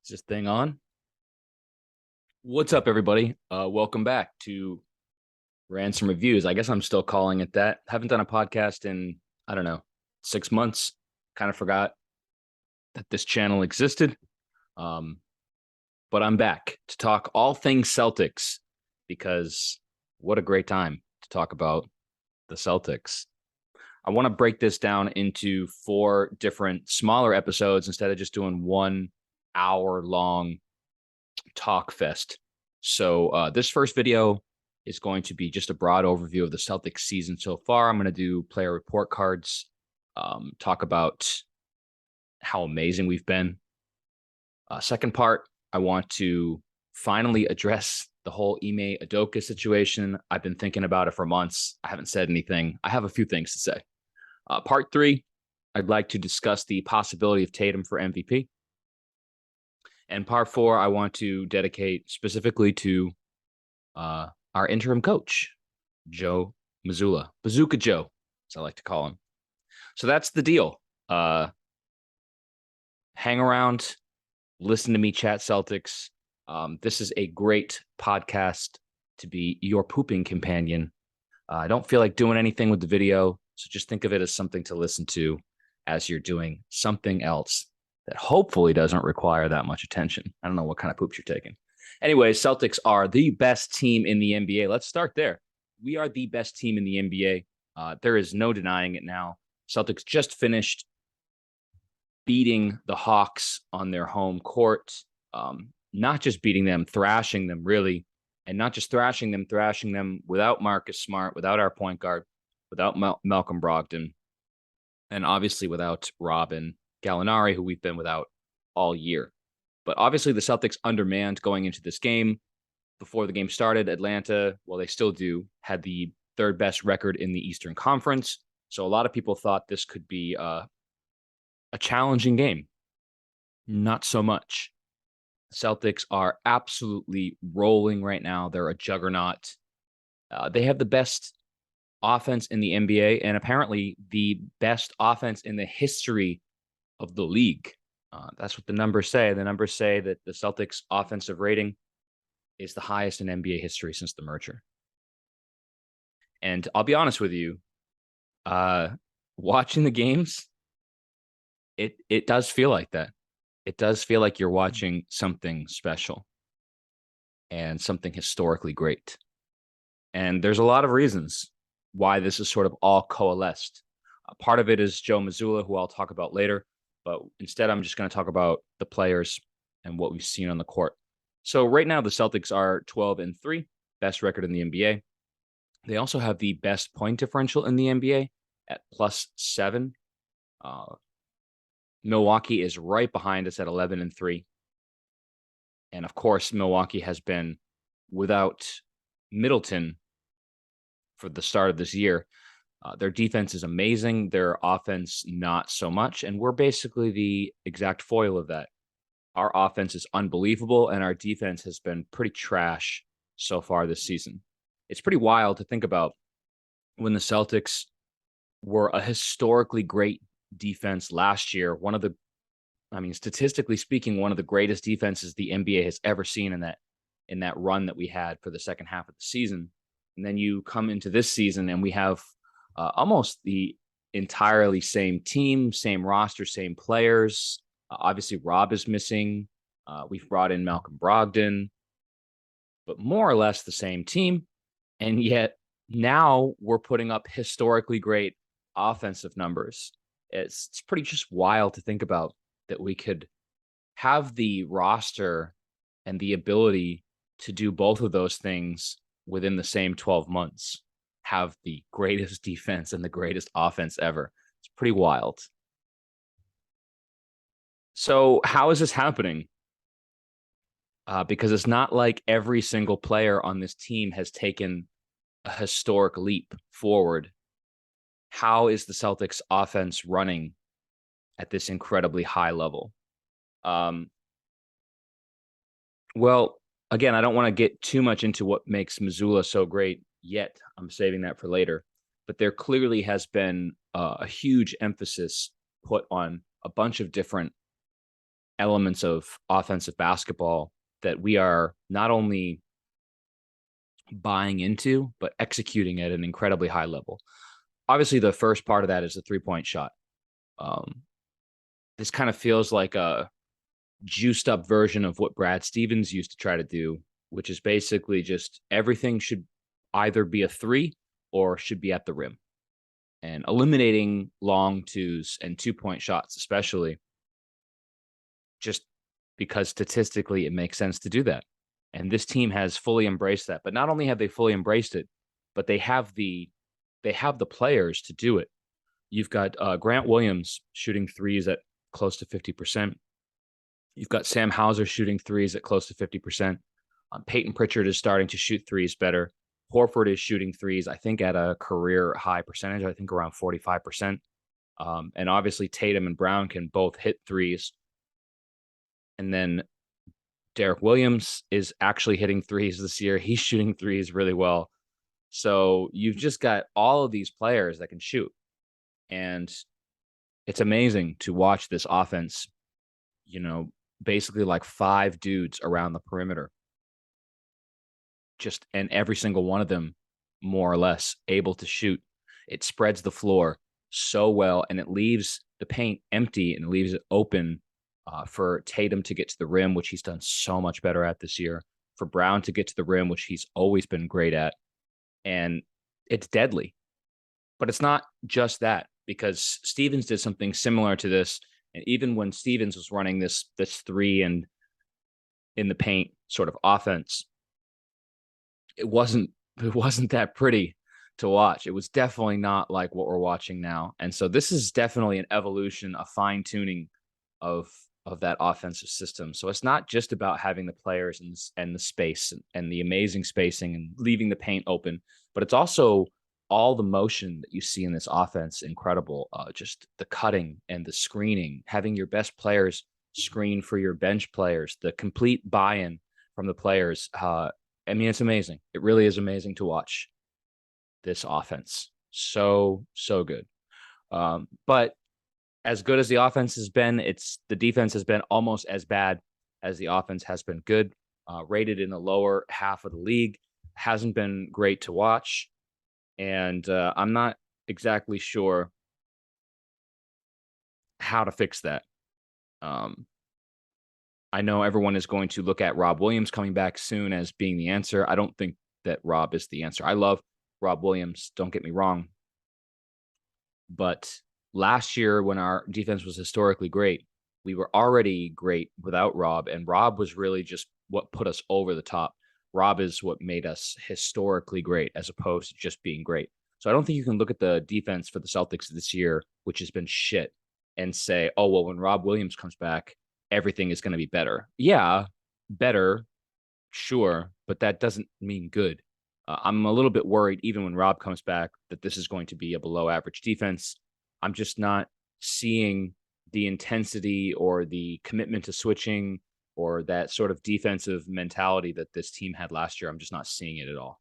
Is this thing on? What's up, everybody? Welcome back to Ransom Reviews. I guess I'm still calling it that. Haven't done a podcast in, I don't know, 6 months. Kind of forgot that this channel existed. Um, but I'm back to talk all things Celtics because what a great time to talk about the Celtics. I want to break this down into 4 different smaller episodes instead of just doing 1 hour long talk fest. So this first video is going to be just a broad overview of the Celtics season so far. I'm going to do player report cards, talk about how amazing we've been. Second part, I want to finally address the whole Ime Udoka situation. I've been thinking about it for months. I haven't said anything. I have a few things to say. Part 3, I'd like to discuss the possibility of Tatum for MVP. And part 4, I want to dedicate specifically to our interim coach, Joe Mazzulla, Bazooka Joe, as I like to call him. So that's the deal. Hang around, listen to me chat Celtics. This is a great podcast to be your pooping companion. I don't feel like doing anything with the video, so just think of it as something to listen to as you're doing something else that hopefully doesn't require that much attention. I don't know what kind of poops you're taking. Anyway, Celtics are the best team in the NBA. Let's start there. We are the best team in the NBA. There is no denying it now. Celtics just finished beating the Hawks on their home court. Not just beating them, thrashing them, really. And not just thrashing them without Marcus Smart, without our point guard, without Malcolm Brogdon, and obviously without Robin Gallinari, who we've been without all year. But obviously the Celtics undermanned going into this game. Before the game started, Atlanta, well, they still do, had the third best record in the Eastern Conference. So a lot of people thought this could be a challenging game. Not so much. Celtics are absolutely rolling right now. They're a juggernaut. They have the best offense in the NBA and apparently the best offense in the history of the league. That's what the numbers say. The numbers say that the Celtics offensive rating is the highest in NBA history since the merger. And I'll be honest with you, watching the games, it does feel like that. It does feel like you're watching something special and something historically great. And there's a lot of reasons why this is sort of all coalesced. Part of it is Joe Mazzulla, who I'll talk about later, but instead I'm just going to talk about the players and what we've seen on the court. So right now the Celtics are 12-3, best record in the NBA. They also have the best point differential in the NBA at +7. Milwaukee is right behind us at 11-3. And of course, Milwaukee has been without Middleton for the start of this year. Their defense is amazing. Their offense, not so much. And we're basically the exact foil of that. Our offense is unbelievable, and our defense has been pretty trash so far this season. It's pretty wild to think about when the Celtics were a historically great defense last year. Statistically speaking, one of the greatest defenses the NBA has ever seen in that run that we had for the second half of the season. And then you come into this season and we have almost the entirely same team, same roster, same players. Obviously, Rob is missing. We've brought in Malcolm Brogdon, but more or less the same team. And yet now we're putting up historically great offensive numbers. It's pretty just wild to think about that we could have the roster and the ability to do both of those things within the same 12 months, have the greatest defense and the greatest offense ever. It's pretty wild. So how is this happening? Because it's not like every single player on this team has taken a historic leap forward. How is the Celtics offense running at this incredibly high level? Well, again, I don't want to get too much into what makes Mazzulla so great yet. I'm saving that for later. But there clearly has been a huge emphasis put on a bunch of different elements of offensive basketball that we are not only buying into, but executing at an incredibly high level. Obviously, the first part of that is the 3-point shot. Um, this kind of feels like a juiced up version of what Brad Stevens used to try to do, which is basically just everything should either be a three or should be at the rim, and eliminating long twos and 2-point shots, especially just because statistically it makes sense to do that. And this team has fully embraced that. But not only have they fully embraced it, but they have the players to do it. You've got Grant Williams shooting threes at close to 50%. You've got Sam Hauser shooting threes at close to 50%. Peyton Pritchard is starting to shoot threes better. Horford is shooting threes, I think, at a career high percentage, I think around 45%. And obviously Tatum and Brown can both hit threes. And then Derek Williams is actually hitting threes this year. He's shooting threes really well. So you've just got all of these players that can shoot. And it's amazing to watch this offense, basically like 5 dudes around the perimeter. And every single one of them, more or less, able to shoot. It spreads the floor so well, and it leaves the paint empty and leaves it open for Tatum to get to the rim, which he's done so much better at this year, for Brown to get to the rim, which he's always been great at. And it's deadly. But it's not just that, because Stevens did something similar to this. And even when Stevens was running this three and in the paint sort of offense, it wasn't that pretty to watch. It was definitely not like what we're watching now. And so this is definitely an evolution, a fine tuning of that offensive system. So it's not just about having the players and the space and the amazing spacing and leaving the paint open, but it's also all the motion that you see in this offense. Incredible. Just the cutting and the screening, having your best players screen for your bench players, the complete buy-in from the players. I mean, it's amazing. It really is amazing to watch this offense. So good. But as good as the offense has been, the defense has been almost as bad as the offense has been good. Rated in the lower half of the league, hasn't been great to watch. And I'm not exactly sure how to fix that. I know everyone is going to look at Rob Williams coming back soon as being the answer. I don't think that Rob is the answer. I love Rob Williams, don't get me wrong. But last year, when our defense was historically great, we were already great without Rob, and Rob was really just what put us over the top. Rob is what made us historically great as opposed to just being great. So I don't think you can look at the defense for the Celtics this year, which has been shit, and say, oh, well, when Rob Williams comes back, everything is going to be better. Yeah, better, sure, but that doesn't mean good. I'm a little bit worried, even when Rob comes back, that this is going to be a below average defense. I'm just not seeing the intensity or the commitment to switching or that sort of defensive mentality that this team had last year. I'm just not seeing it at all.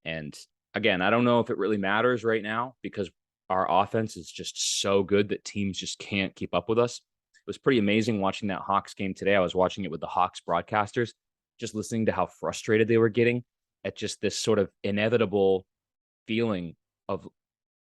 And again, I don't know if it really matters right now because our offense is just so good that teams just can't keep up with us. It was pretty amazing watching that Hawks game today. I was watching it with the Hawks broadcasters, just listening to how frustrated they were getting at just this sort of inevitable feeling of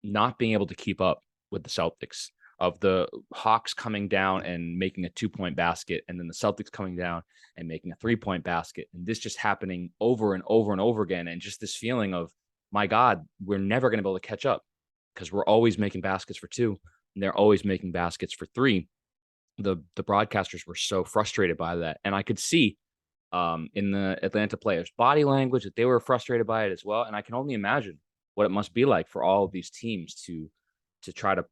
not being able to keep up with the Celtics, of the Hawks coming down and making a 2-point basket, and then the Celtics coming down and making a 3-point basket. And this just happening over and over and over again. And just this feeling of, my God, we're never going to be able to catch up because we're always making baskets for 2 and they're always making baskets for 3. The broadcasters were so frustrated by that. And I could see in the Atlanta players' body language that they were frustrated by it as well. And I can only imagine what it must be like for all of these teams to try to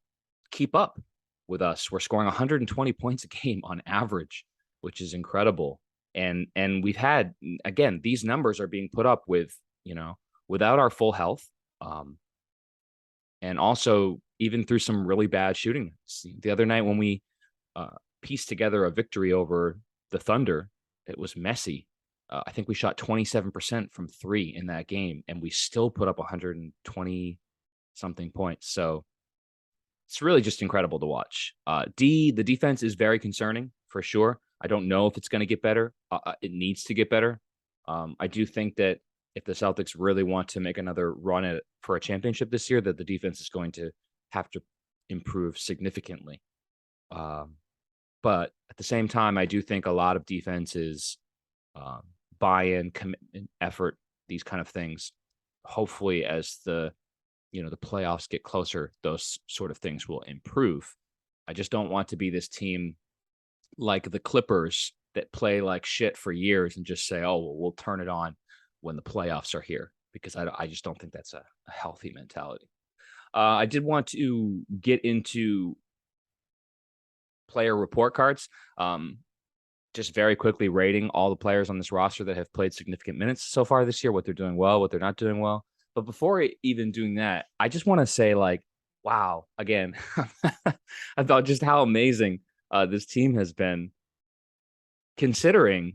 keep up with us. We're scoring 120 points a game on average, which is incredible. And we've had, again, these numbers are being put up with, without our full health. And also even through some really bad shooting. The other night when we pieced together a victory over the Thunder, it was messy. I think we shot 27% from 3 in that game, and we still put up 120 something points. So it's really just incredible to watch. The defense is very concerning for sure. I don't know if it's going to get better. It needs to get better. I do think that if the Celtics really want to make another run for a championship this year, that the defense is going to have to improve significantly. Um, but at the same time, I do think a lot of defense is um, buy-in, commitment, effort, these kind of things. Hopefully, as the playoffs get closer, those sort of things will improve. I just don't want to be this team like the Clippers that play like shit for years and just say, "Oh, well, we'll turn it on when the playoffs are here," because I just don't think that's a healthy mentality. I did want to get into player report cards. Just very quickly rating all the players on this roster that have played significant minutes so far this year, what they're doing well, what they're not doing well. But before even doing that, I just want to say, like, wow, again, about just how amazing this team has been, considering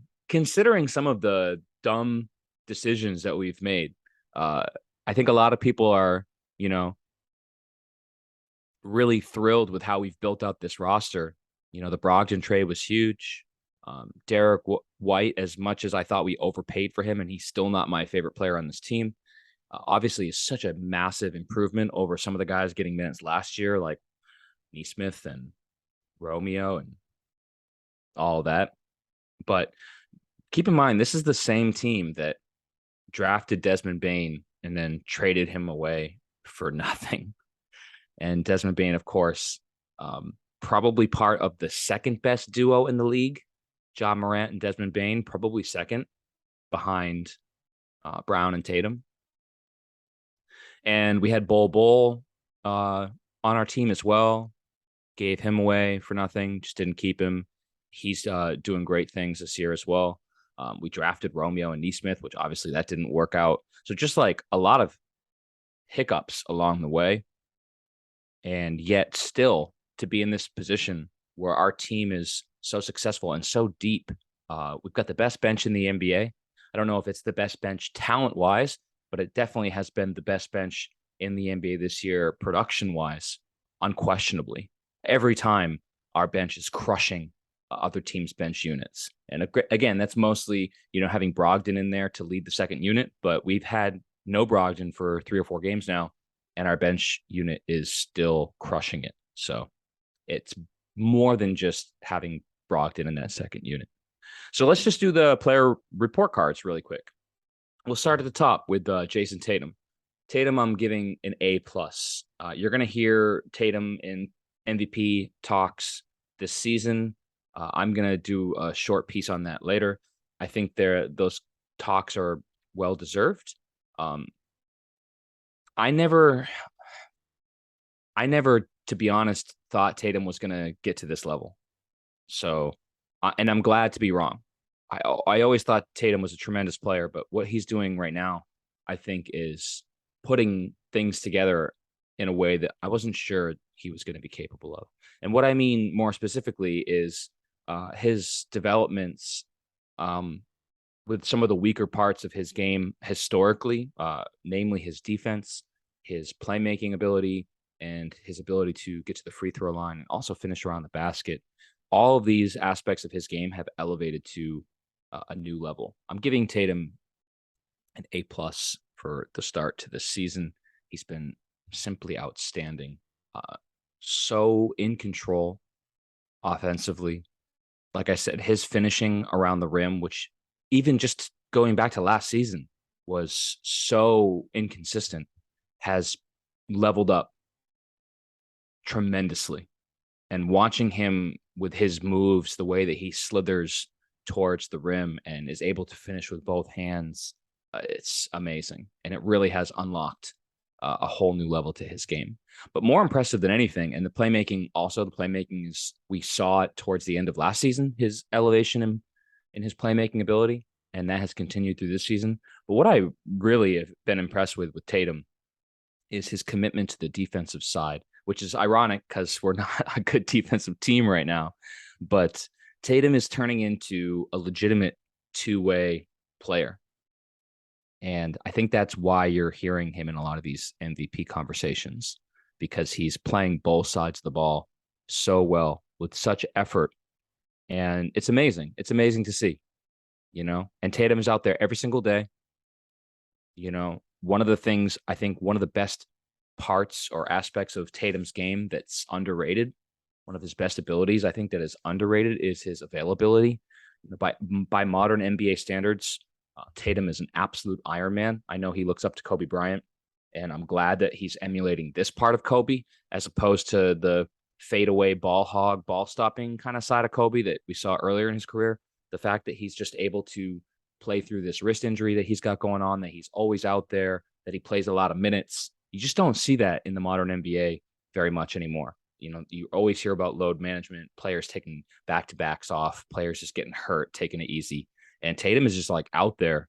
some of the dumb decisions that we've made. I think a lot of people are, really thrilled with how we've built up this roster. The Brogdon trade was huge. Derek White, as much as I thought we overpaid for him, and he's still not my favorite player on this team, obviously is such a massive improvement over some of the guys getting minutes last year, like Neesmith and Romeo and all of that. But keep in mind, this is the same team that drafted Desmond Bane and then traded him away for nothing. And Desmond Bane, of course, probably part of the second best duo in the league. Ja Morant and Desmond Bane, probably second behind Brown and Tatum. And we had Bol on our team as well. Gave him away for nothing, just didn't keep him. He's doing great things this year as well. We drafted Romeo and Neesmith, which obviously that didn't work out. So just like a lot of hiccups along the way. And yet still to be in this position where our team is so successful and so deep. We've got the best bench in the NBA. I don't know if it's the best bench talent-wise, but it definitely has been the best bench in the NBA this year production-wise, unquestionably. Every time our bench is crushing other teams' bench units. And again, that's mostly, having Brogdon in there to lead the second unit, but we've had no Brogdon for 3 or 4 games now, and our bench unit is still crushing it. So it's more than just having Brogdon in that second unit. So let's just do the player report cards really quick. We'll start at the top with Jason Tatum. Tatum, I'm giving an A+. You're going to hear Tatum in MVP talks this season. I'm going to do a short piece on that later. I think those talks are well-deserved. I never, to be honest, thought Tatum was going to get to this level. So, and I'm glad to be wrong. I always thought Tatum was a tremendous player, but what he's doing right now, I think, is putting things together in a way that I wasn't sure he was going to be capable of. And what I mean more specifically is his developments with some of the weaker parts of his game historically, namely his defense, his playmaking ability, and his ability to get to the free throw line and also finish around the basket. All of these aspects of his game have elevated to a new level. I'm giving Tatum an A+ for the start to this season. He's been simply outstanding. So in control offensively. Like I said, his finishing around the rim, which even just going back to last season was so inconsistent, has leveled up tremendously. And watching him with his moves, the way that he slithers towards the rim and is able to finish with both hands, it's amazing. And it really has unlocked a whole new level to his game. But more impressive than anything, and the playmaking is, we saw it towards the end of last season, his elevation in his playmaking ability, and that has continued through this season. But what I really have been impressed with Tatum is his commitment to the defensive side, which is ironic because we're not a good defensive team right now. But Tatum is turning into a legitimate two-way player. And I think that's why you're hearing him in a lot of these MVP conversations, because he's playing both sides of the ball so well with such effort And it's amazing. It's amazing to see, and Tatum's out there every single day. One of the things, I think one of the best parts or aspects of Tatum's game that's underrated, one of his best abilities, I think, that is underrated, is his availability. By modern NBA standards, Tatum is an absolute Iron Man. I know he looks up to Kobe Bryant, and I'm glad that he's emulating this part of Kobe as opposed to the fadeaway ball hog, ball stopping kind of side of Kobe that we saw earlier in his career. The fact that he's just able to play through this wrist injury that he's got going on, that he's always out there, that he plays a lot of minutes. You just don't see that in the modern NBA very much anymore. You always hear about load management, players taking back-to-backs off, players just getting hurt, taking it easy. And Tatum is just like out there.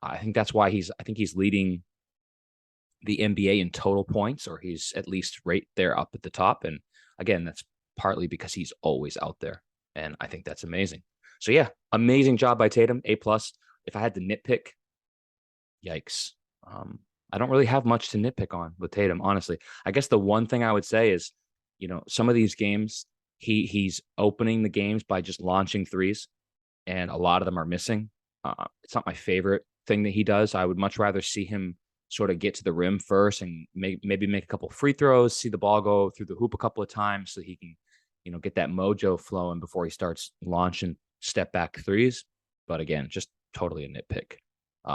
I think that's why he's leading the NBA in total points, or he's at least right there up at the top. And again, that's partly because he's always out there. And I think that's amazing. So yeah, amazing job by Tatum, A+. If I had to nitpick, yikes. I don't really have much to nitpick on with Tatum, honestly. I guess the one thing I would say is, some of these games, he's opening the games by just launching threes, and a lot of them are missing. It's not my favorite thing that he does. I would much rather see him sort of get to the rim first and maybe make a couple free throws, see the ball go through the hoop a couple of times so he can, get that mojo flowing before he starts launching step back threes. But again, just totally a nitpick.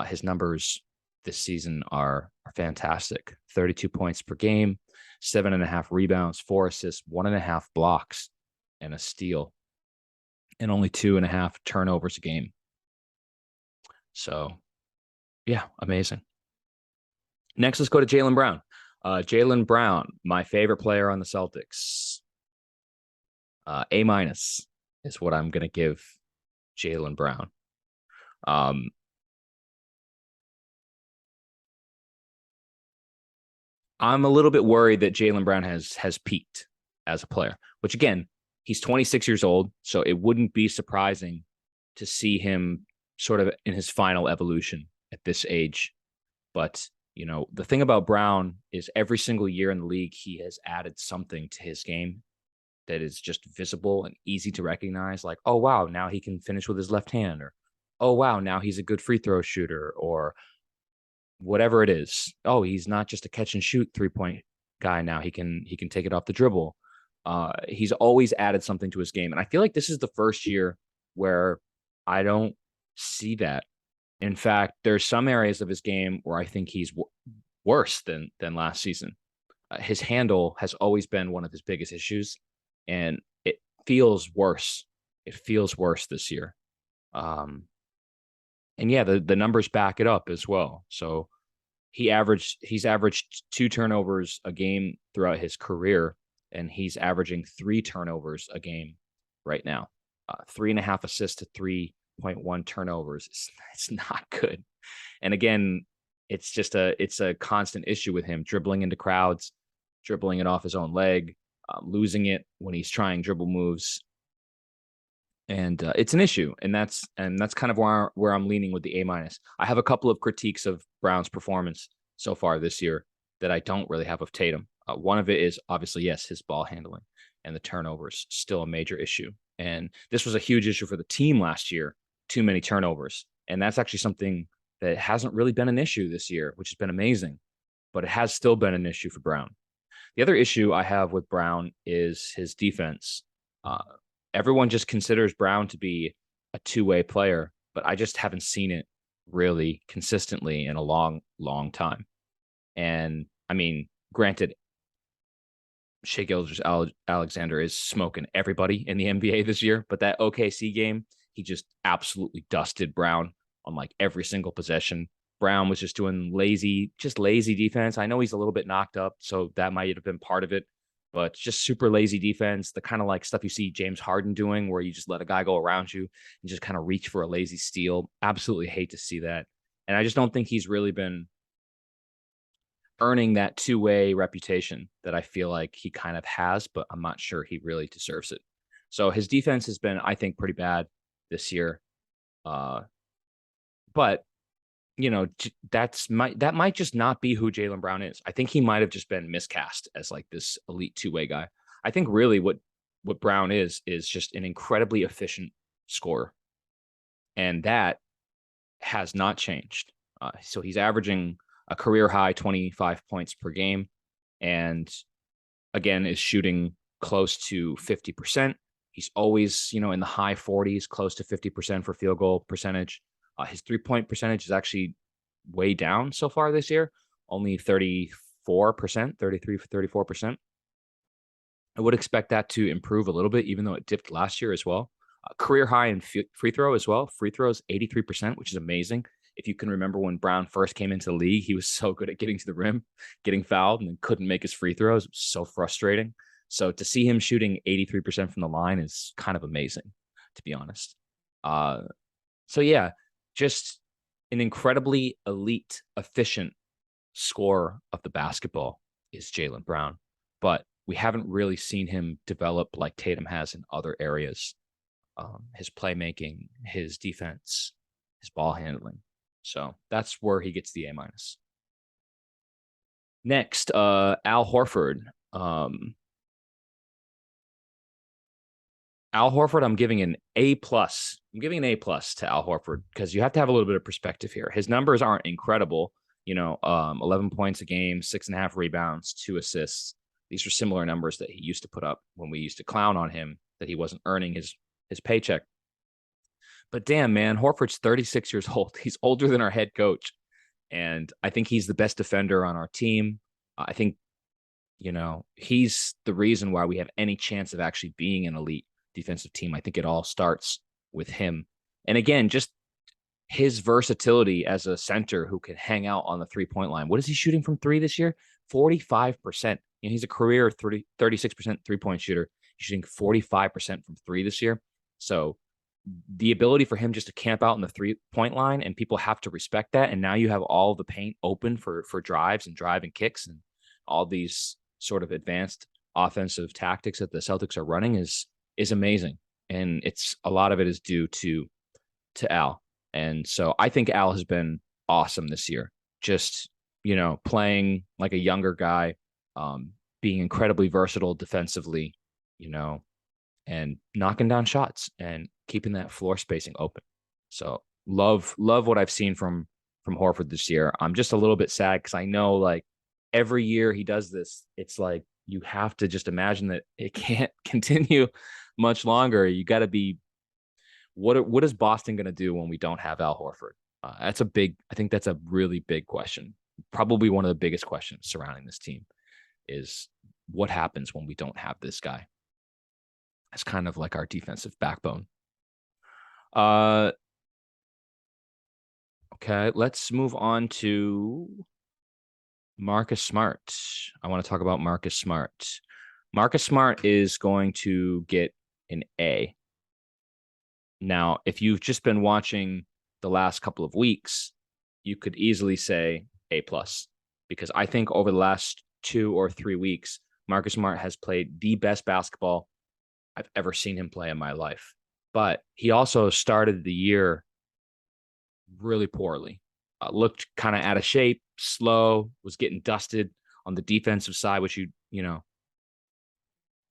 His numbers this season are fantastic. 32 points per game, 7.5 rebounds, 4 assists, 1.5 blocks, and a steal, and only 2.5 turnovers a game. So, yeah, amazing. Next, let's go to Jaylen Brown. Jaylen Brown, my favorite player on the Celtics. A- is what I'm going to give Jaylen Brown. I'm a little bit worried that Jaylen Brown has peaked as a player, which again, he's 26 years old, so it wouldn't be surprising to see him sort of in his final evolution at this age. But, the thing about Brown is every single year in the league, he has added something to his game that is just visible and easy to recognize. Like, oh, wow, now he can finish with his left hand, or, oh, wow, now he's a good free throw shooter, or whatever it is. Oh, he's not just a catch and shoot 3-point guy now. He can take it off the dribble. He's always added something to his game. And I feel like this is the first year where I don't see that. In fact, there's some areas of his game where I think he's worse than last season. His handle has always been one of his biggest issues, and it feels worse. It feels worse this year. And yeah, the numbers back it up as well. So he's averaged 2 turnovers a game throughout his career, and he's averaging 3 turnovers a game right now. 3.5 assists to 3.1 turnovers. It's not good. And again, it's a constant issue with him dribbling into crowds, dribbling it off his own leg, losing it when he's trying dribble moves. And it's an issue, and that's kind of where I'm leaning with the A-. I have a couple of critiques of Brown's performance so far this year that I don't really have of Tatum. One of it is obviously, yes, his ball handling, and the turnovers still a major issue. And this was a huge issue for the team last year, too many turnovers. And that's actually something that hasn't really been an issue this year, which has been amazing, but it has still been an issue for Brown. The other issue I have with Brown is his defense. Everyone just considers Brown to be a two-way player, but I just haven't seen it really consistently in a long, long time. And I mean, granted, Shai Gilgeous-Alexander is smoking everybody in the NBA this year, but that OKC game, he just absolutely dusted Brown on like every single possession. Brown was just doing lazy defense. I know he's a little bit knocked up, so that might have been part of it, but just super lazy defense, the kind of like stuff you see James Harden doing where you just let a guy go around you and just kind of reach for a lazy steal. Absolutely hate to see that. And I just don't think he's really been earning that two-way reputation that I feel like he kind of has, but I'm not sure he really deserves it. So his defense has been, I think, pretty bad this year. But that might just not be who Jaylen Brown is. I think he might have just been miscast as like this elite two-way guy. I think really what what Brown is just an incredibly efficient scorer. And that has not changed. So he's averaging a career high 25 points per game, and again is shooting close to 50%. He's always, in the high 40s, close to 50% for field goal percentage. His 3-point percentage is actually way down so far this year, only 34%, 33, 34%. I would expect that to improve a little bit, even though it dipped last year as well. Career high in free throw as well. Free throws 83%, which is amazing. If you can remember when Brown first came into the league, he was so good at getting to the rim, getting fouled, and then couldn't make his free throws. It was so frustrating. So to see him shooting 83% from the line is kind of amazing, to be honest. So yeah, just an incredibly elite, efficient scorer of the basketball is Jaylen Brown. But we haven't really seen him develop like Tatum has in other areas. His playmaking, his defense, his ball handling. So that's where he gets the A-. Next, Al Horford. Al Horford, I'm giving an A+. I'm giving an A+ to Al Horford because you have to have a little bit of perspective here. His numbers aren't incredible. 11 points a game, 6.5 rebounds, 2 assists. These are similar numbers that he used to put up when we used to clown on him that he wasn't earning his paycheck. But damn, man, Horford's 36 years old. He's older than our head coach. And I think he's the best defender on our team. I think, he's the reason why we have any chance of actually being an elite defensive team. I think it all starts with him. And again, just his versatility as a center who can hang out on the 3-point line. What is he shooting from 3 this year? 45%. He's a career 36% 3-point shooter. He's shooting 45% from 3 this year. So the ability for him just to camp out in the 3-point line, and people have to respect that. And now you have all the paint open for drives and driving kicks and all these sort of advanced offensive tactics that the Celtics are running is amazing. And it's a lot of it is due to Al. And so I think Al has been awesome this year. Just, playing like a younger guy, being incredibly versatile defensively, and knocking down shots and keeping that floor spacing open. So love what I've seen from Horford this year. I'm just a little bit sad because I know like every year he does this, it's like you have to just imagine that it can't continue much longer. You got to be what is Boston going to do when we don't have Al Horford? I think that's a really big question. Probably one of the biggest questions surrounding this team is what happens when we don't have this guy. It's kind of like our defensive backbone. Okay, let's move on to Marcus Smart. I want to talk about Marcus Smart. Marcus Smart is going to get an A. Now, if you've just been watching the last couple of weeks, you could easily say A+, because I think over the last 2 or 3 weeks, Marcus Smart has played the best basketball I've ever seen him play in my life. But he also started the year really poorly. Looked kind of out of shape, slow, was getting dusted on the defensive side, which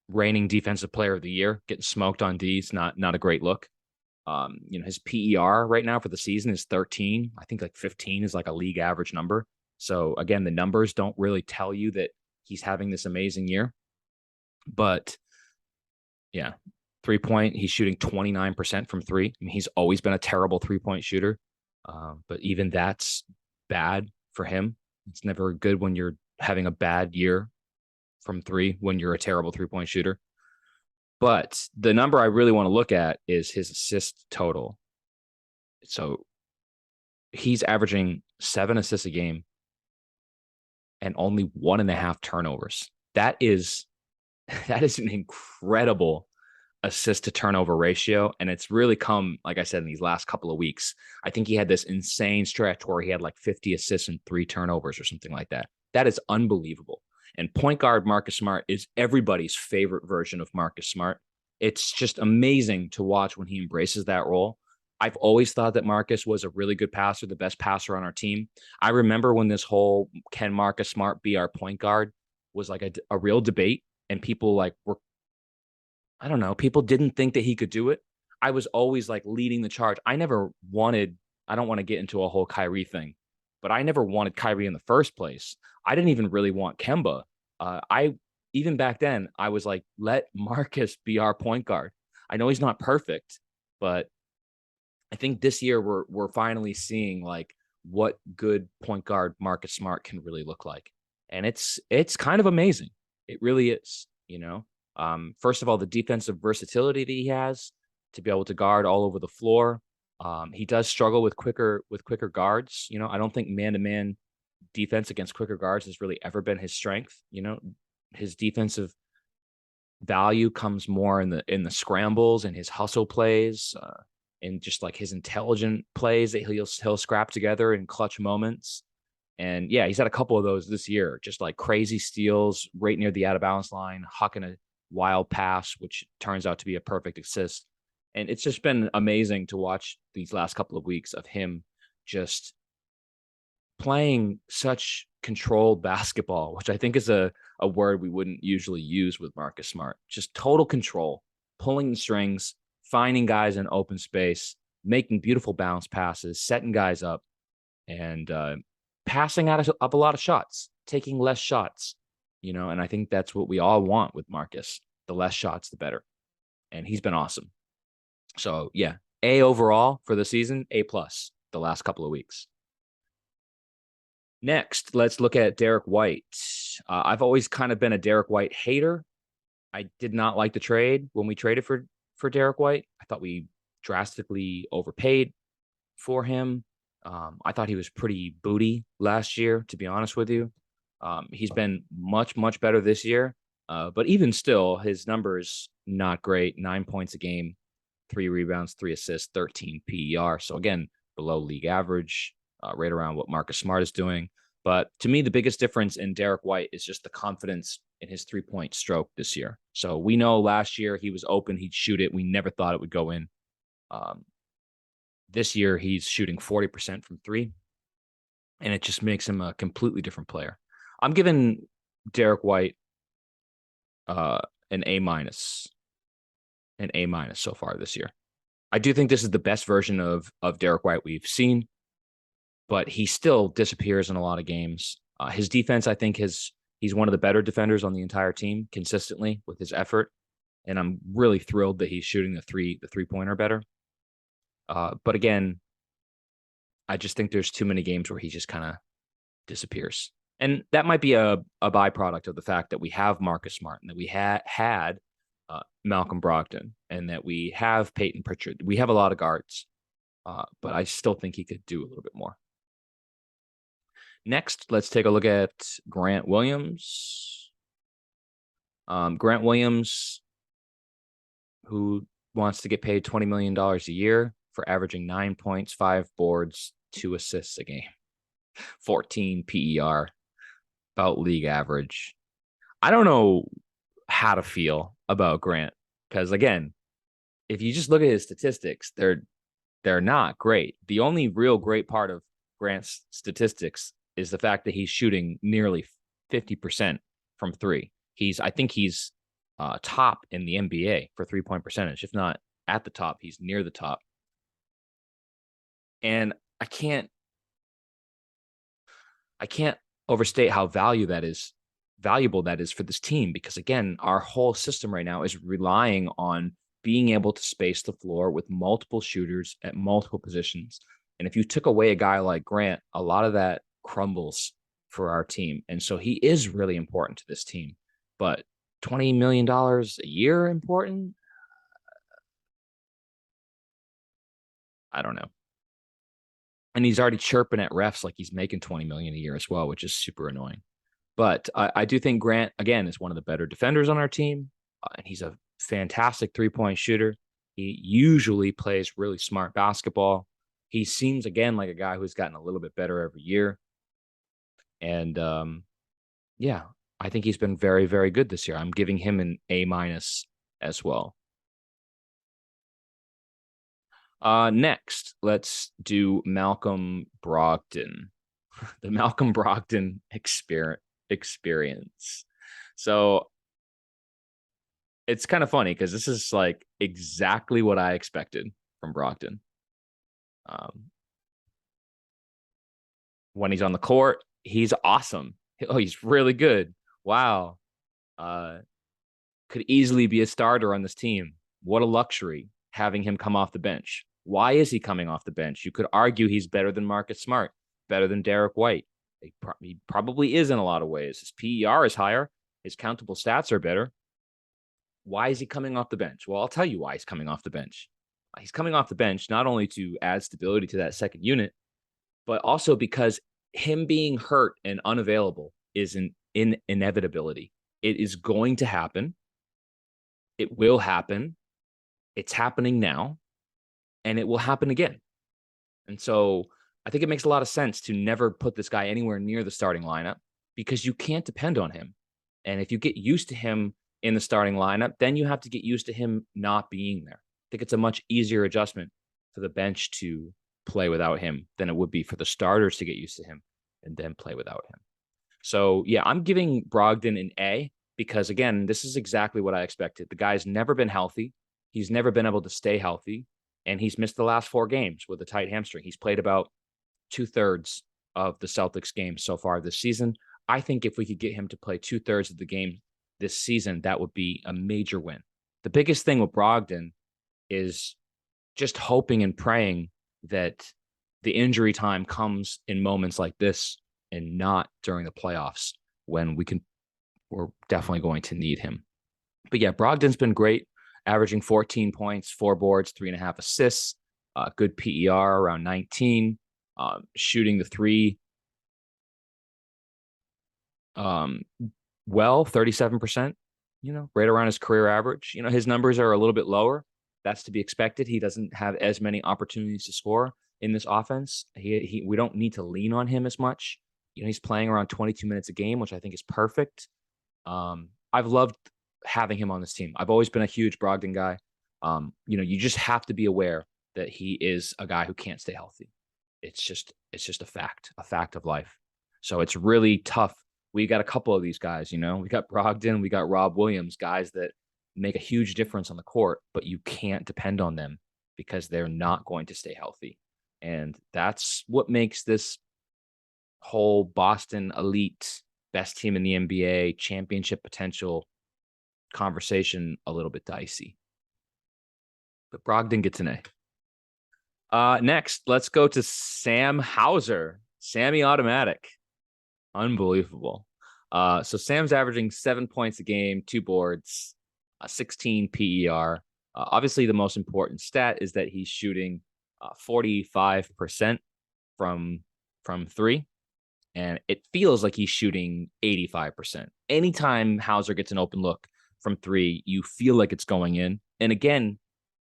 reigning defensive player of the year, getting smoked on D's, not a great look. His PER right now for the season is 13. I think like 15 is like a league average number. So again, the numbers don't really tell you that he's having this amazing year. But yeah, 3-point, he's shooting 29% from 3. I mean, he's always been a terrible 3-point shooter. But even that's bad for him. It's never good when you're having a bad year from 3 when you're a terrible 3-point shooter. But the number I really want to look at is his assist total. So he's averaging 7 assists a game and only 1.5 turnovers. That is an incredible assist to turnover ratio. And it's really come, like I said, in these last couple of weeks. I think he had this insane stretch where he had like 50 assists and 3 turnovers or something like that. That is unbelievable. And point guard Marcus Smart is everybody's favorite version of Marcus Smart. It's just amazing to watch when he embraces that role. I've always thought that Marcus was a really good passer, the best passer on our team. I remember when this whole can Marcus Smart be our point guard was like a real debate, and people like were I don't know, people didn't think that he could do it. I was always like leading the charge. I don't want to get into a whole Kyrie thing, but I never wanted Kyrie in the first place. I didn't even really want Kemba. I even back then I was like, let Marcus be our point guard. I know he's not perfect, but I think this year we're finally seeing like what good point guard Marcus Smart can really look like. And it's kind of amazing. It really is, you know. First of all, the defensive versatility that he has to be able to guard all over the floor. He does struggle with quicker guards. You know, I don't think man-to-man defense against quicker guards has really ever been his strength. You know, his defensive value comes more in the scrambles and his hustle plays, and just like his intelligent plays that he'll scrap together in clutch moments. And yeah, he's had a couple of those this year, just like crazy steals right near the out of balance line, hucking a wild pass, which turns out to be a perfect assist. And it's just been amazing to watch these last couple of weeks of him just playing such controlled basketball, which I think is a word we wouldn't usually use with Marcus Smart. Just total control, pulling the strings, finding guys in open space, making beautiful bounce passes, setting guys up, and passing out of a lot of shots, taking less shots, you know. And I think that's what we all want with Marcus. The less shots, the better. And he's been awesome. So yeah, A overall for the season, A plus the last couple of weeks. Next, let's look at Derek White. I've always kind of been a Derek White hater. I did not like the trade when we traded for Derek White. I thought we drastically overpaid for him. I thought he was pretty booty last year, to be honest with you. He's been much better this year, but even still, his numbers not great. 9 points a game, 3 rebounds, 3 assists, 13 PER. So again, below league average, right around what Marcus Smart is doing. But to me, the biggest difference in Derek White is just the confidence in his 3-point stroke this year. So we know last year he was open, he'd shoot it. We never thought it would go in. This year he's shooting 40% from 3, and it just makes him a completely different player. I'm giving Derek White an A minus, so far this year. I do think this is the best version of Derek White we've seen, but he still disappears in a lot of games. His defense, I think, he's one of the better defenders on the entire team consistently with his effort, and I'm really thrilled that he's shooting the 3-pointer better. But again, I just think there's too many games where he just kind of disappears. And that might be a byproduct of the fact that we have Marcus Smart and that we had Malcolm Brogdon and that we have Peyton Pritchard. We have a lot of guards, but I still think he could do a little bit more. Next, let's take a look at Grant Williams. Grant Williams, who wants to get paid $20 million a year for averaging 9 points, 5 boards, 2 assists a game, 14 PER, about league average. I don't know how to feel about Grant because, again, if you just look at his statistics, they're not great. The only real great part of Grant's statistics is the fact that he's shooting nearly 50% from 3. I think he's top in the NBA for 3-point percentage. If not at the top, he's near the top. And I can't overstate how valuable that is for this team, because again, our whole system right now is relying on being able to space the floor with multiple shooters at multiple positions. And if you took away a guy like Grant, a lot of that crumbles for our team. And so he is really important to this team. But $20 million a year important? I don't know. And he's already chirping at refs like he's making $20 million a year as well, which is super annoying. But I do think Grant, again, is one of the better defenders on our team. And he's a fantastic 3-point shooter. He usually plays really smart basketball. He seems, again, like a guy who's gotten a little bit better every year. And yeah, I think he's been very, very good this year. I'm giving him an A minus as well. Next, let's do Malcolm Brogdon, the Malcolm Brogdon experience. So it's kind of funny because this is like exactly what I expected from Brogdon. Um, when he's on the court, he's awesome. Oh, he's really good. Wow. Uh, could easily be a starter on this team. What a luxury having him come off the bench. Why is he coming off the bench? You could argue he's better than Marcus Smart, better than Derek White. He probably is in a lot of ways. His PER is higher. His countable stats are better. Why is he coming off the bench? Well, I'll tell you why he's coming off the bench. He's coming off the bench not only to add stability to that second unit, but also because him being hurt and unavailable is an inevitability. It is going to happen. It will happen. It's happening now, and it will happen again. And so I think it makes a lot of sense to never put this guy anywhere near the starting lineup because you can't depend on him. And if you get used to him in the starting lineup, then you have to get used to him not being there. I think it's a much easier adjustment for the bench to play without him than it would be for the starters to get used to him and then play without him. So, yeah, I'm giving Brogdon an A because, again, this is exactly what I expected. The guy's never been healthy. He's never been able to stay healthy. And he's missed the last 4 games with a tight hamstring. He's played about 2/3 of the Celtics games so far this season. I think if we could get him to play 2/3 of the game this season, that would be a major win. The biggest thing with Brogdon is just hoping and praying that the injury time comes in moments like this and not during the playoffs when we're definitely going to need him. But yeah, Brogdon's been great, averaging 14 points, 4 boards, 3.5 assists, good PER around 19, shooting the three well, 37%, right around his career average. His numbers are a little bit lower. That's to be expected. He doesn't have as many opportunities to score in this offense. We don't need to lean on him as much. He's playing around 22 minutes a game, which I think is perfect. I've loved having him on this team. I've always been a huge Brogdon guy. You just have to be aware that he is a guy who can't stay healthy. It's just a fact of life. So it's really tough. We got a couple of these guys, we got Brogdon, we got Rob Williams, guys that make a huge difference on the court, but you can't depend on them because they're not going to stay healthy. And that's what makes this whole Boston elite best team in the NBA championship potential conversation a little bit dicey. But Brogdon gets an A. Next, let's go to Sam Hauser, Sammy Automatic. Unbelievable. So Sam's averaging 7 points a game, 2 boards, 16 PER. Obviously, the most important stat is that he's shooting 45% from 3. And it feels like he's shooting 85%. Anytime Hauser gets an open look from 3, you feel like it's going in. And again,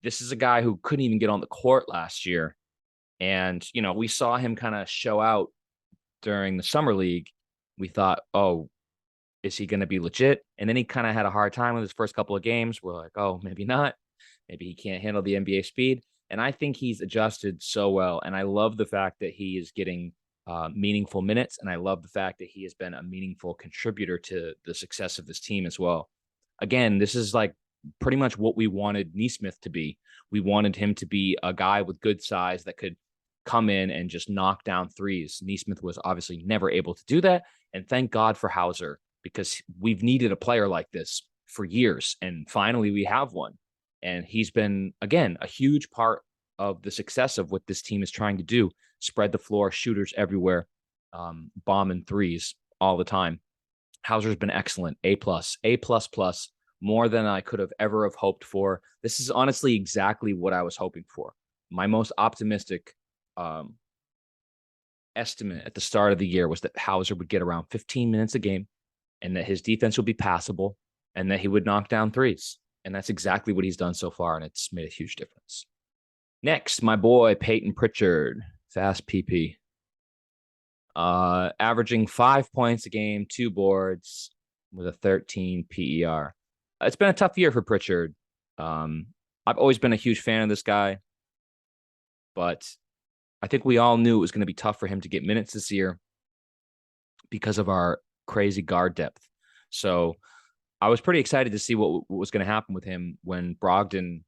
this is a guy who couldn't even get on the court last year. And, we saw him kind of show out during the summer league. We thought, oh, is he going to be legit? And then he kind of had a hard time with his first couple of games. We're like, oh, maybe not. Maybe he can't handle the NBA speed. And I think he's adjusted so well. And I love the fact that he is getting meaningful minutes. And I love the fact that he has been a meaningful contributor to the success of this team as well. Again, this is like pretty much what we wanted Nesmith to be. We wanted him to be a guy with good size that could come in and just knock down threes. Nesmith was obviously never able to do that. And thank God for Hauser, because we've needed a player like this for years. And finally we have one. And he's been, again, a huge part of the success of what this team is trying to do. Spread the floor, shooters everywhere, bombing threes all the time. Hauser's been excellent. A+, more than I could have ever have hoped for. This is honestly exactly what I was hoping for. My most optimistic estimate at the start of the year was that Hauser would get around 15 minutes a game and that his defense would be passable and that he would knock down threes. And that's exactly what he's done so far, and it's made a huge difference. Next, my boy, Peyton Pritchard, fast PP. Averaging 5 points a game, 2 boards with a 13 PER. It's been a tough year for Pritchard. I've always been a huge fan of this guy, but I think we all knew it was going to be tough for him to get minutes this year because of our crazy guard depth. So I was pretty excited to see what was going to happen with him when Brogdon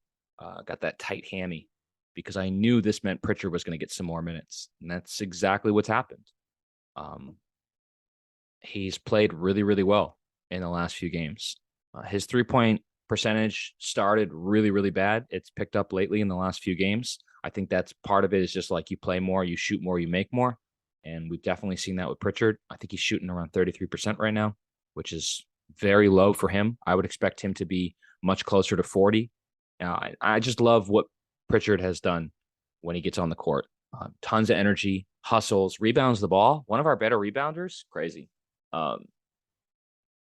got that tight hammy, because I knew this meant Pritchard was going to get some more minutes, and that's exactly what's happened. Um, he's played really, really well in the last few games. His 3-point percentage started really, really bad. It's picked up lately in the last few games. I think that's part of it is just like you play more, you shoot more, you make more. And we've definitely seen that with Pritchard. I think he's shooting around 33% right now, which is very low for him. I would expect him to be much closer to 40. I just love what Pritchard has done when he gets on the court. Tons of energy, hustles, rebounds the ball. One of our better rebounders, crazy, um,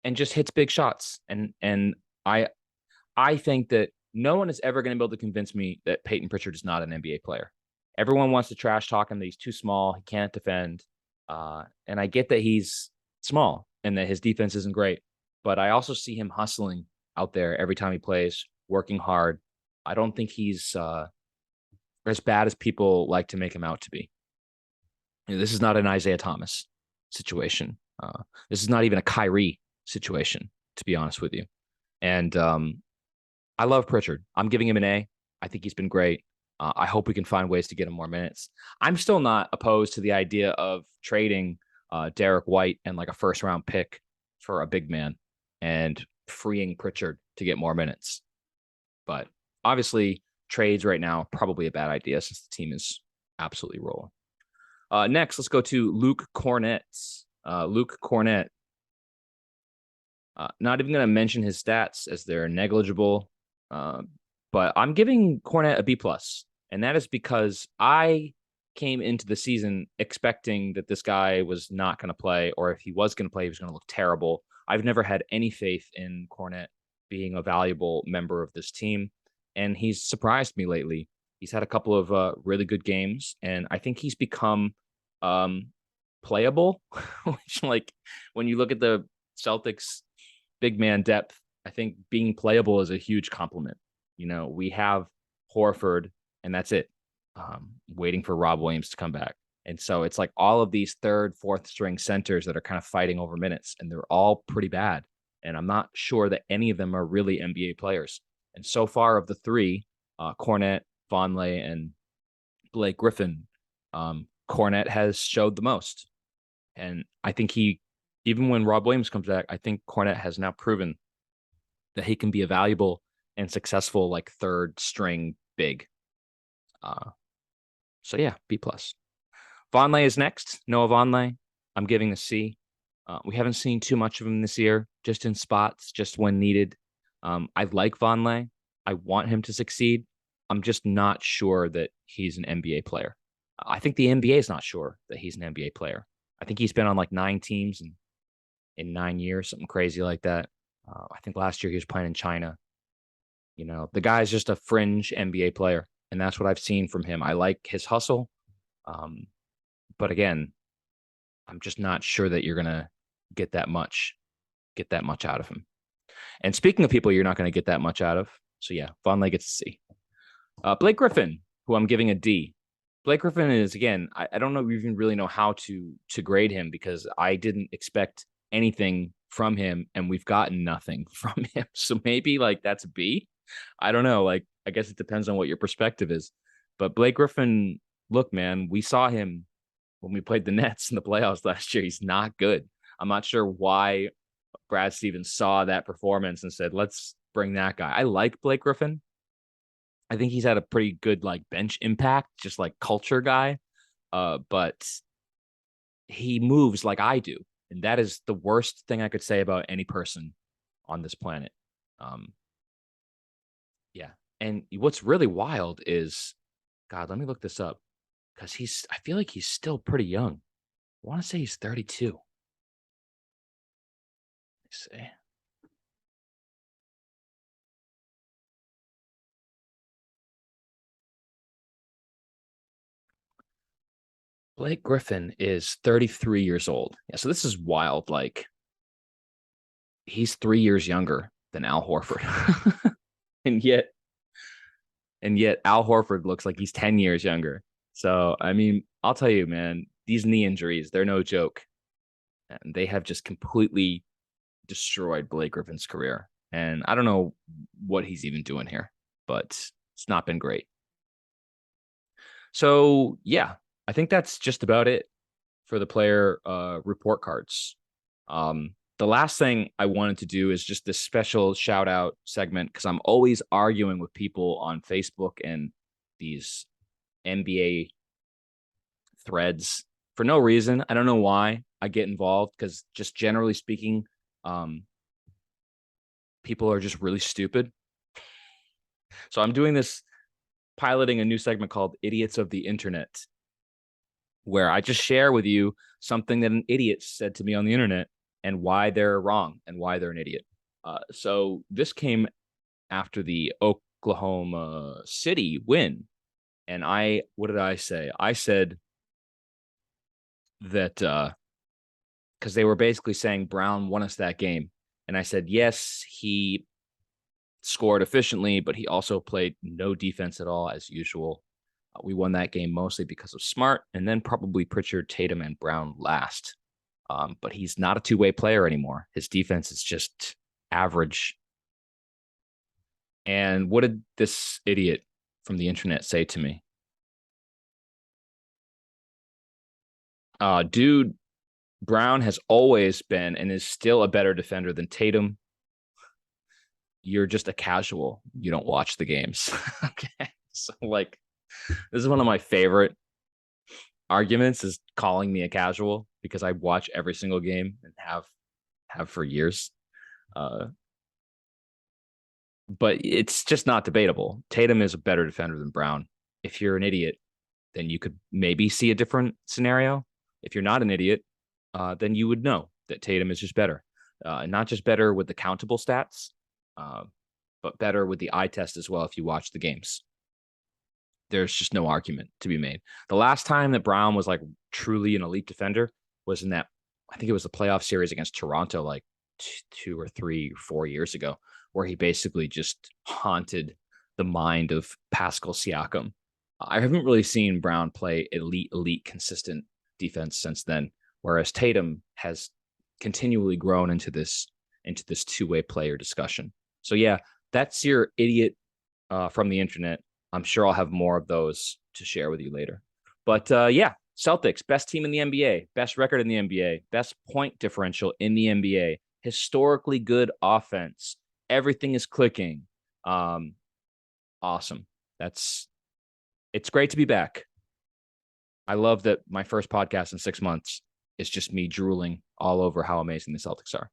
and just hits big shots. And I think that no one is ever going to be able to convince me that Peyton Pritchard is not an NBA player. Everyone wants to trash talk him that he's too small, he can't defend, and I get that he's small and that his defense isn't great, but I also see him hustling out there every time he plays, working hard. I don't think he's as bad as people like to make him out to be. This is not an Isaiah Thomas situation. This is not even a Kyrie situation, to be honest with you. And I love Pritchard. I'm giving him an A. I think he's been great. I hope we can find ways to get him more minutes. I'm still not opposed to the idea of trading Derek White and like a first round pick for a big man and freeing Pritchard to get more minutes. But obviously, trades right now probably a bad idea since the team is absolutely rolling. Next, let's go to Luke Cornett. Luke Cornett. Not even going to mention his stats as they're negligible, but I'm giving Cornett a B plus, and that is because I came into the season expecting that this guy was not going to play, or if he was going to play, he was going to look terrible. I've never had any faith in Cornett being a valuable member of this team, and he's surprised me lately. He's had a couple of really good games, and I think he's become playable. Which, like, when you look at the Celtics big man depth, I think being playable is a huge compliment. You know, we have Horford, and that's it. Waiting for Rob Williams to come back. And so it's like all of these third, fourth string centers that are kind of fighting over minutes, and they're all pretty bad. And I'm not sure that any of them are really NBA players. And so far of the three, Cornett, Vonleh, and Blake Griffin, Cornett has showed the most. And I think even when Rob Williams comes back, I think Cornett has now proven that he can be a valuable and successful like third string big. So yeah, B plus. Vonleh is next. Noah Vonleh. I'm giving a C. We haven't seen too much of him this year, just in spots, just when needed. I like Vonleh. I want him to succeed. I'm just not sure that he's an NBA player. I think the NBA is not sure that he's an NBA player. I think he's been on like 9 teams in 9 years, something crazy like that. I think last year he was playing in China. You know, the guy's just a fringe NBA player, and that's what I've seen from him. I like his hustle, but again, I'm just not sure that you're gonna get that much out of him. And speaking of people you're not going to get that much out of, so yeah, Vonleh gets a C. Blake Griffin, who I'm giving a D. Blake Griffin is, again, I don't know even really know how to grade him, because I didn't expect anything from him, and we've gotten nothing from him. So maybe like that's a B. I don't know. Like, I guess it depends on what your perspective is. But Blake Griffin, look, man, we saw him when we played the Nets in the playoffs last year. He's not good. I'm not sure why Brad Stevens saw that performance and said, let's bring that guy. I like Blake Griffin. I think he's had a pretty good like bench impact, just like culture guy. But he moves like I do. And that is the worst thing I could say about any person on this planet. Yeah. And what's really wild is, God, let me look this up, because I feel like he's still pretty young. I want to say he's 32. Let me see. Blake Griffin is 33 years old. Yeah, so this is wild. Like, he's 3 years younger than Al Horford. and yet Al Horford looks like he's 10 years younger. So, I mean, I'll tell you, man, these knee injuries, they're no joke. And they have just completely destroyed Blake Griffin's career. And I don't know what he's even doing here, but it's not been great. So yeah, I think that's just about it for the player report cards. The last thing I wanted to do is just this special shout out segment because I'm always arguing with people on Facebook and these NBA threads for no reason. I don't know why I get involved because just generally speaking, people are just really stupid. So I'm doing this, piloting a new segment called Idiots of the Internet, where I just share with you something that an idiot said to me on the internet and why they're wrong and why they're an idiot. So this came after the Oklahoma City win. And what did I say? I said that because they were basically saying Brown won us that game. And I said, yes, he scored efficiently, but he also played no defense at all as usual. We won that game mostly because of Smart and then probably Pritchard, Tatum, and Brown last. But he's not a two-way player anymore. His defense is just average. And what did this idiot from the internet say to me? Dude, Brown has always been and is still a better defender than Tatum. You're just a casual. You don't watch the games. Okay. So like, this is one of my favorite arguments is calling me a casual because I watch every single game and have for years. But it's just not debatable. Tatum is a better defender than Brown. If you're an idiot, then you could maybe see a different scenario. If you're not an idiot, then you would know that Tatum is just better. Not just better with the countable stats, but better with the eye test as well if you watch the games. There's just no argument to be made. The last time that Brown was like truly an elite defender was in that, I think it was the playoff series against Toronto like 2 or 3 or 4 years ago, where he basically just haunted the mind of Pascal Siakam. I haven't really seen Brown play elite, consistent defense since then, whereas Tatum has continually grown into this two-way player discussion. So yeah, that's your idiot from the internet. I'm sure I'll have more of those to share with you later. But yeah, Celtics, best team in the NBA, best record in the NBA, best point differential in the NBA, historically good offense. Everything is clicking. Awesome. It's great to be back. I love that my first podcast in 6 months is just me drooling all over how amazing the Celtics are.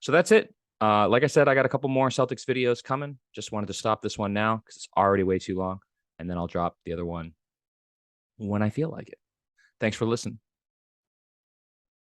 So that's it. Like I said, I got a couple more Celtics videos coming. Just wanted to stop this one now because it's already way too long. And then I'll drop the other one when I feel like it. Thanks for listening.